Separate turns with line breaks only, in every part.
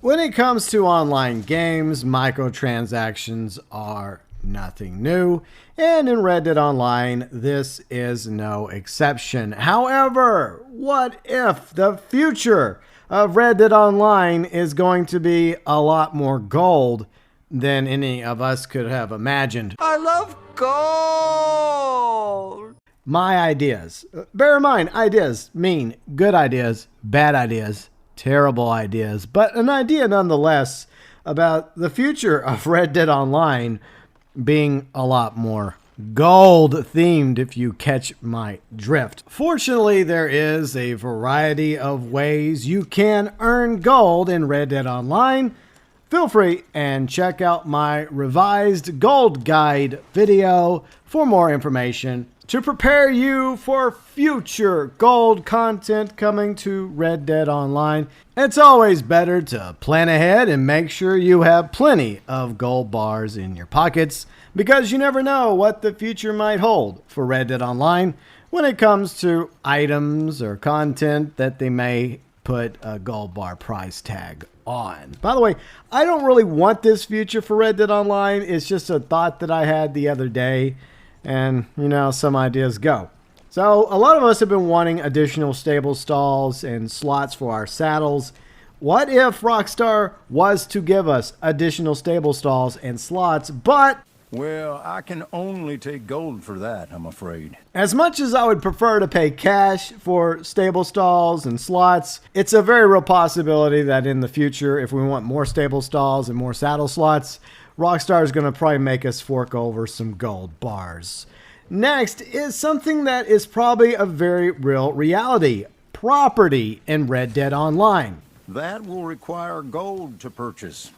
When it comes to online games, microtransactions are nothing new, and in Red Dead Online, this is no exception. However, what if the future of Red Dead Online is going to be a lot more gold than any of us could have imagined?
I love gold!
My ideas. Bear in mind, ideas mean good ideas, bad ideas, terrible ideas, but an idea nonetheless about the future of Red Dead Online being a lot more gold themed, if you catch my drift. Fortunately, there is a variety of ways you can earn gold in Red Dead Online. Feel free and check out my revised gold guide video for more information to prepare you for future gold content coming to Red Dead Online. It's always better to plan ahead and make sure you have plenty of gold bars in your pockets, because you never know what the future might hold for Red Dead Online when it comes to items or content that they may put a gold bar price tag on. By the way, I don't really want this future for Red Dead Online. It's just a thought that I had the other day, and you know, some ideas go. So a lot of us have been wanting additional stable stalls and slots for our saddles. What if Rockstar was to give us additional stable stalls and slots, but
well, I can only take gold for that, I'm afraid.
as much as I would prefer to pay cash for stable stalls and slots, it's a very real possibility that in the future, if we want more stable stalls and more saddle slots, Rockstar is going to probably make us fork over some gold bars. Next is something that is probably a very real reality: property in Red Dead Online.
That will require gold to purchase.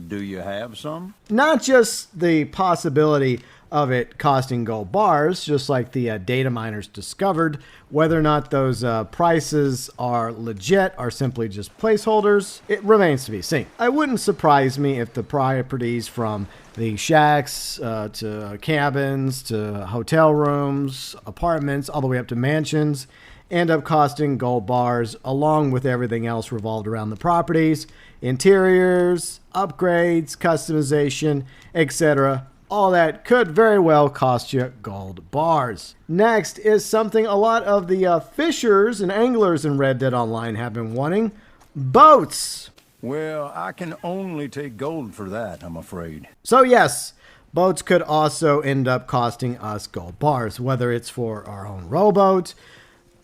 Do you have some?
Not just the possibility of it costing gold bars, just like the data miners discovered. Whether or not those prices are legit or simply just placeholders, it remains to be seen. It wouldn't surprise me if the properties from the shacks to cabins to hotel rooms, apartments, all the way up to mansions end up costing gold bars, along with everything else revolved around the properties: interiors, upgrades, customization, etc. All that could very well cost you gold bars. Next is something a lot of the fishers and anglers in Red Dead Online have been wanting: boats.
Well, I can only take gold for that, I'm afraid.
So yes, boats could also end up costing us gold bars, whether it's for our own rowboat,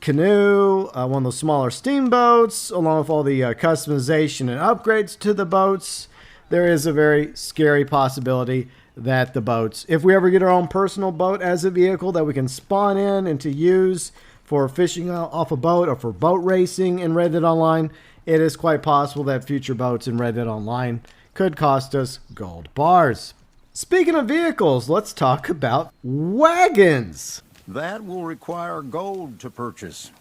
canoe, one of those smaller steamboats, along with all the customization and upgrades to the boats. There is a very scary possibility that the boats, if we ever get our own personal boat as a vehicle that we can spawn in and to use for fishing off a boat or for boat racing in Red Dead Online, it is quite possible that future boats in Red Dead Online could cost us gold bars. Speaking of vehicles, let's talk about wagons.
That will require gold to purchase.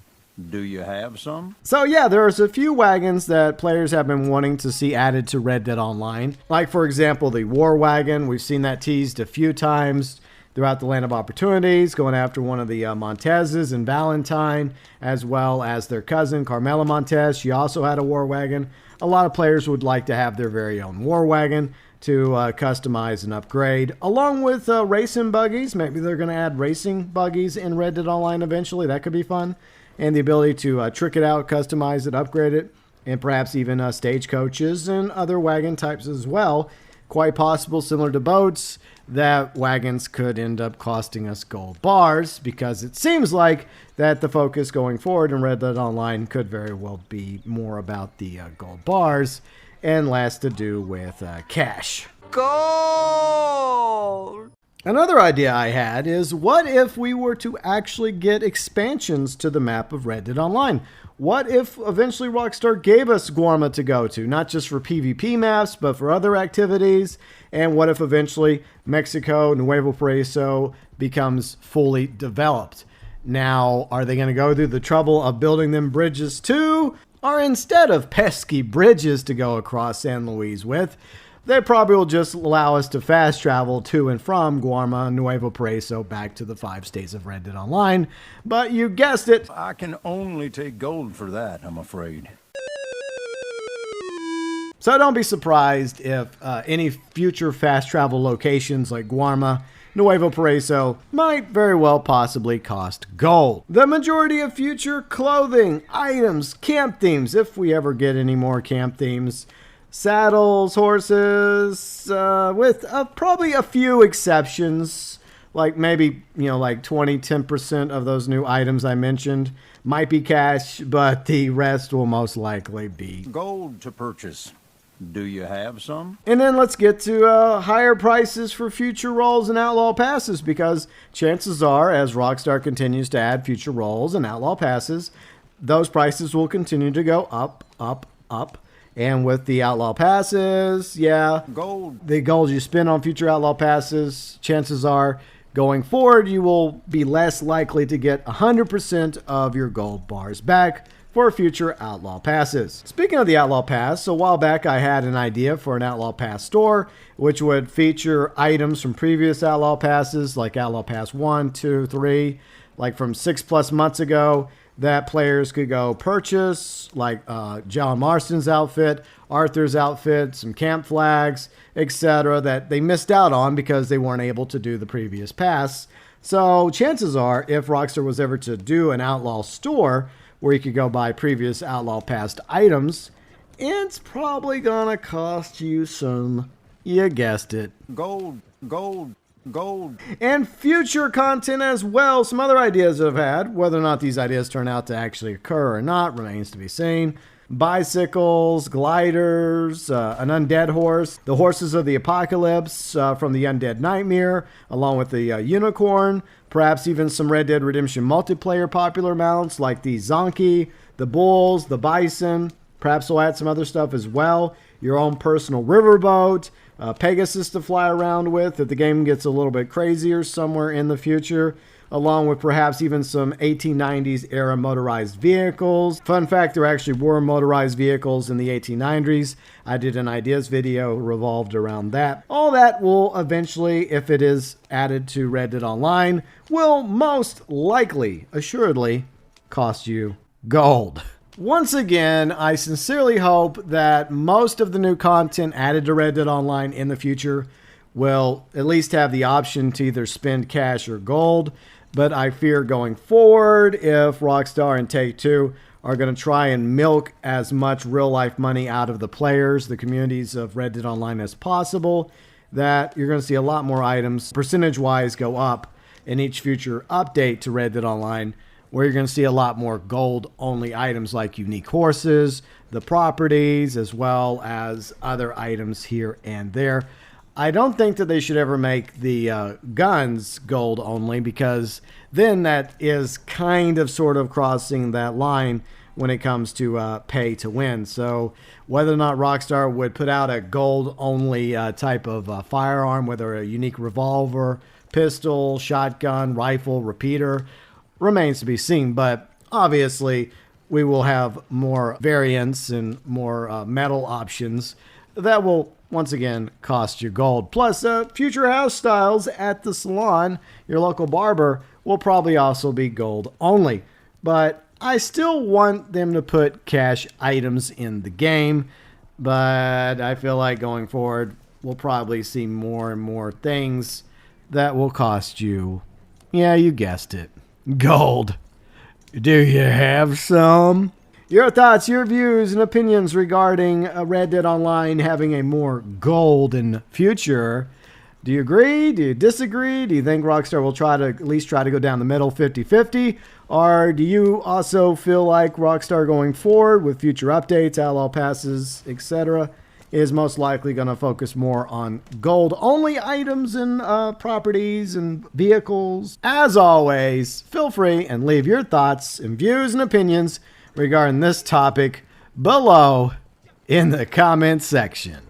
Do you have some?
So yeah, there's a few wagons that players have been wanting to see added to Red Dead Online. Like, for example, the War Wagon. We've seen that teased a few times throughout the Land of Opportunities, going after one of the Montezes and Valentine, as well as their cousin, Carmela Montez. She also had a War Wagon. A lot of players would like to have their very own War Wagon to customize and upgrade, along with racing buggies. Maybe they're going to add racing buggies in Red Dead Online eventually. That could be fun. And the ability to trick it out, customize it, upgrade it, and perhaps even stagecoaches and other wagon types as well. Quite possible, similar to boats, that wagons could end up costing us gold bars, because it seems like that the focus going forward in Red Dead Online could very well be more about the gold bars and less to do with cash.
Gold!
Another idea I had is, what if we were to actually get expansions to the map of Red Dead Online? What if eventually Rockstar gave us Guarma to go to, not just for PvP maps, but for other activities? And what if eventually Mexico, Nuevo Paraíso becomes fully developed? Now, are they going to go through the trouble of building them bridges too? Or instead of pesky bridges to go across San Luis with, they probably will just allow us to fast travel to and from Guarma, Nuevo Paraíso, back to the 5 states of Red Dead Online. But you guessed it,
I can only take gold for that, I'm afraid.
So don't be surprised if any future fast travel locations like Guarma, Nuevo Paraiso might very well possibly cost gold. The majority of future clothing, items, camp themes, if we ever get any more camp themes, saddles, horses, with probably a few exceptions, like maybe, like 10% of those new items I mentioned might be cash, but the rest will most likely be
Gold to purchase. Do you have some?
And then let's get to higher prices for future roles and outlaw passes, because chances are, as Rockstar continues to add future roles and outlaw passes, those prices will continue to go up, up, up. And with the outlaw passes, the gold you spend on future outlaw passes, chances are going forward, you will be less likely to get 100% of your gold bars back for future outlaw passes. Speaking of the outlaw pass, a while back I had an idea for an outlaw pass store, which would feature items from previous outlaw passes, like outlaw pass 1, 2, 3, like from 6+ months ago, that players could go purchase, like John Marston's outfit, Arthur's outfit, some camp flags, etc., that they missed out on because they weren't able to do the previous pass. So chances are, if Rockstar was ever to do an outlaw store where you could go buy previous outlaw passed items, it's probably gonna cost you some, you guessed it,
gold.
And future content as well. Some other ideas I've had, whether or not these ideas turn out to actually occur or not remains to be seen. Bicycles, gliders, an undead horse, the horses of the apocalypse from the Undead Nightmare, along with the unicorn, perhaps even some Red Dead Redemption multiplayer popular mounts like the Zonkey, the bulls, the bison. Perhaps we'll add some other stuff as well. Your own personal riverboat, Pegasus to fly around with if the game gets a little bit crazier somewhere in the future, along with perhaps even some 1890s era motorized vehicles. Fun fact, there actually were motorized vehicles in the 1890s. I did an ideas video revolved around that. All that will eventually, if it is added to Red Dead Online, will most likely, assuredly, cost you gold. Once again, I sincerely hope that most of the new content added to Red Dead Online in the future will at least have the option to either spend cash or gold. But I fear going forward, if Rockstar and Take-Two are going to try and milk as much real-life money out of the players, the communities of Red Dead Online as possible, that you're going to see a lot more items, percentage-wise, go up in each future update to Red Dead Online, where you're going to see a lot more gold-only items like unique horses, the properties, as well as other items here and there. I don't think that they should ever make the guns gold only, because then that is kind of sort of crossing that line when it comes to pay to win. So whether or not Rockstar would put out a gold only type of firearm, whether a unique revolver, pistol, shotgun, rifle, repeater, remains to be seen. But obviously we will have more variants and more metal options that will once again cost you gold. Plus future house styles at the salon, your local barber, will probably also be gold only. But I still want them to put cash items in the game, but I feel like going forward we'll probably see more and more things that will cost you, yeah, you guessed it, gold. Do you have some? Your thoughts, your views, and opinions regarding Red Dead Online having a more golden future. Do you agree? Do you disagree? Do you think Rockstar will at least try to go down the middle 50-50? Or do you also feel like Rockstar going forward with future updates, outlaw passes, etc., is most likely going to focus more on gold-only items and properties and vehicles? As always, feel free and leave your thoughts and views and opinions regarding this topic below in the comments section.